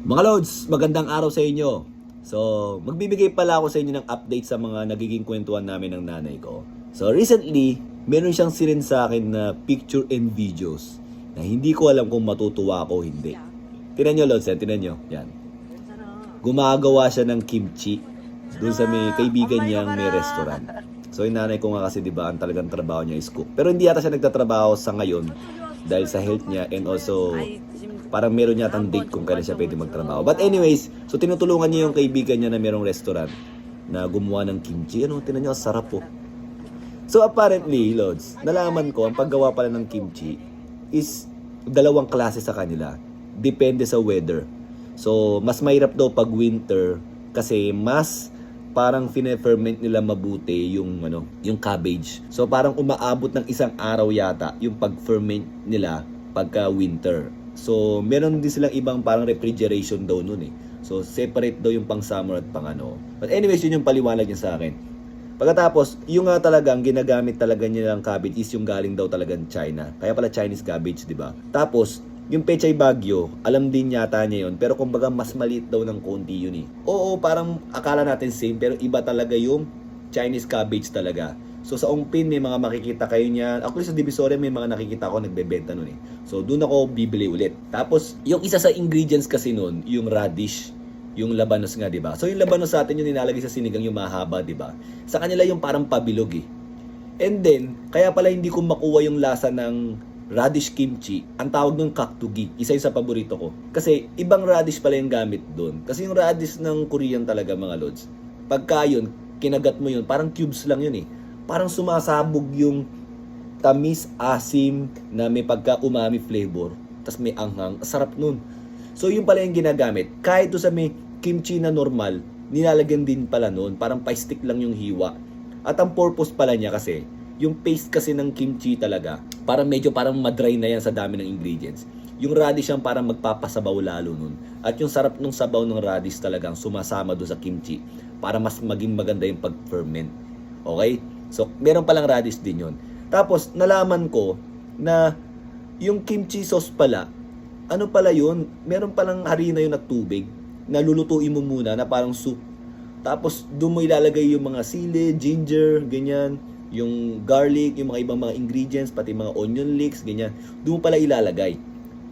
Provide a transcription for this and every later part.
Mga Lods, magandang araw sa inyo. So, magbibigay pala ako sa inyo ng update sa mga nagiging kwentuhan namin ng nanay ko. So, recently, meron siyang sinend sa akin na picture and videos na hindi ko alam kung matutuwa ako o hindi. Tinan nyo, Lods, tinan nyo. Yan. Gumagawa siya ng kimchi doon sa may kaibigan niyang may restaurant. So, yung nanay ko nga kasi, di ba, ang talagang trabaho niya is cook. Pero hindi yata siya nagtatrabaho sa ngayon dahil sa health niya and also parang meron yatang date kung kailan siya pwede magtrabaho. But anyways, so tinutulungan niya yung kaibigan niya na merong restaurant na gumawa ng kimchi. Ano, tinan niyo, sarap po. So apparently, Lods, nalaman ko ang paggawa pala ng kimchi is dalawang klase sa kanila. Depende sa weather. So, mas mahirap daw pag winter kasi mas parang fine-ferment nila mabuti yung yung cabbage. So parang umaabot ng isang araw yata yung pag-ferment nila pagka winter. So meron din silang ibang parang refrigeration daw nun eh. So separate daw yung pang summer at pang ano. But anyways, yun yung paliwanag niya sa akin. Pagkatapos, yung nga talagang ginagamit talaga nilang cabbage is yung galing daw talagang China. Kaya pala Chinese cabbage, di ba? Tapos, yung Pechay Bagyo, alam din yata niya yun. Pero kumbaga mas maliit daw ng konti yun eh. Oo, parang akala natin same, pero iba talaga yung Chinese cabbage talaga. So sa Ongpin may mga makikita kayo niyan. Actually sa Divisoria may mga nakikita ako nagbebenta nun eh. So doon ako bibili ulit. Tapos yung isa sa ingredients kasi nun, yung radish, yung labanos nga, 'di ba? So yung labanos sa atin yung nilalagay sa sinigang yung mahaba, 'di ba? Sa kanila yung parang pabilog eh. And then, kaya pala hindi ko makuha yung lasa ng radish kimchi. Ang tawag ng kaktugi. Isa yung sa paborito ko. Kasi ibang radish pala yung gamit doon. Kasi yung radish ng Korean talaga, mga Lods. Pagka yun, kinagat mo yun, parang cubes lang yun eh. Parang sumasabog yung tamis, asim na may pagka-umami flavor. Tapos may anghang. Sarap nun. So yun pala yung ginagamit. Kahit doon sa may kimchi na normal, nilalagyan din pala nun. Parang pa-stick lang yung hiwa. At ang purpose pala niya kasi, yung paste kasi ng kimchi talaga, parang medyo parang madry na yan sa dami ng ingredients. Yung radish ang parang magpapasabaw lalo nun. At yung sarap ng sabaw ng radish talagang sumasama doon sa kimchi para mas maging maganda yung pag-ferment. Okay? So, meron palang radish din yun. Tapos, nalaman ko na yung kimchi sauce pala, ano pala yun? Meron palang harina yun at tubig na lulutuin mo muna na parang soup. Tapos, doon mo ilalagay yung mga sili, ginger, ganyan, yung garlic, yung mga ibang mga ingredients, pati mga onion leeks, ganyan. Doon mo pala ilalagay.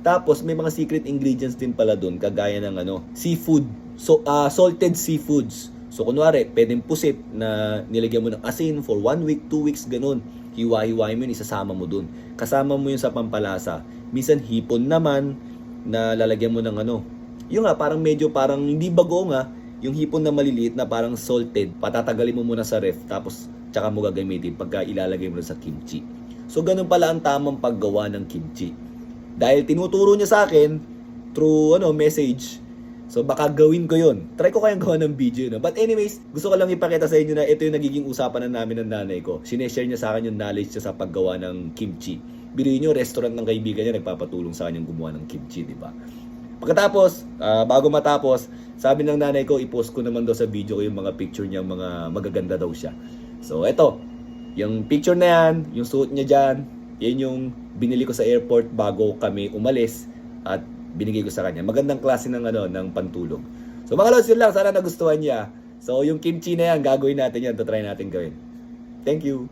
Tapos, may mga secret ingredients din pala doon, kagaya ng seafood. So, salted seafoods. So, kunwari, pwedeng pusit na nilagyan mo ng asin for 1 week, 2 weeks, ganun. Hiwa-hiwain mo yun, isasama mo dun. Kasama mo yun sa pampalasa. Minsan, hipon naman na lalagyan mo ng yung nga, parang medyo parang hindi bago nga, yung hipon na maliliit na parang salted, patatagalin mo muna sa ref, tapos tsaka mo gagamitin pagka ilalagay mo sa kimchi. So, ganun pala ang tamang paggawa ng kimchi. Dahil tinuturo niya sa akin through message. So baka gawin ko yun. Try ko kayang gawa ng video. No? But anyways, gusto ko lang ipakita sa inyo na ito yung nagiging usapan na namin ng nanay ko. Sineshare niya sa akin yung knowledge niya sa paggawa ng kimchi. Biruin nyo, restaurant ng kaibigan niya nagpapatulong sa kanyang gumawa ng kimchi, di ba? Pagkatapos, bago matapos, sabi ng nanay ko, i-post ko naman daw sa video ko yung mga picture niya, mga magaganda daw siya. So eto, yung picture na yan, yung suot niya dyan, yan yung binili ko sa airport bago kami umalis at binigay ko sa kanya. Magandang klase ng ng pantulog. So mga Lods, yun lang. Sana nagustuhan niya. So yung kimchi na yan, gagawin natin yan. Try natin gawin. Thank you.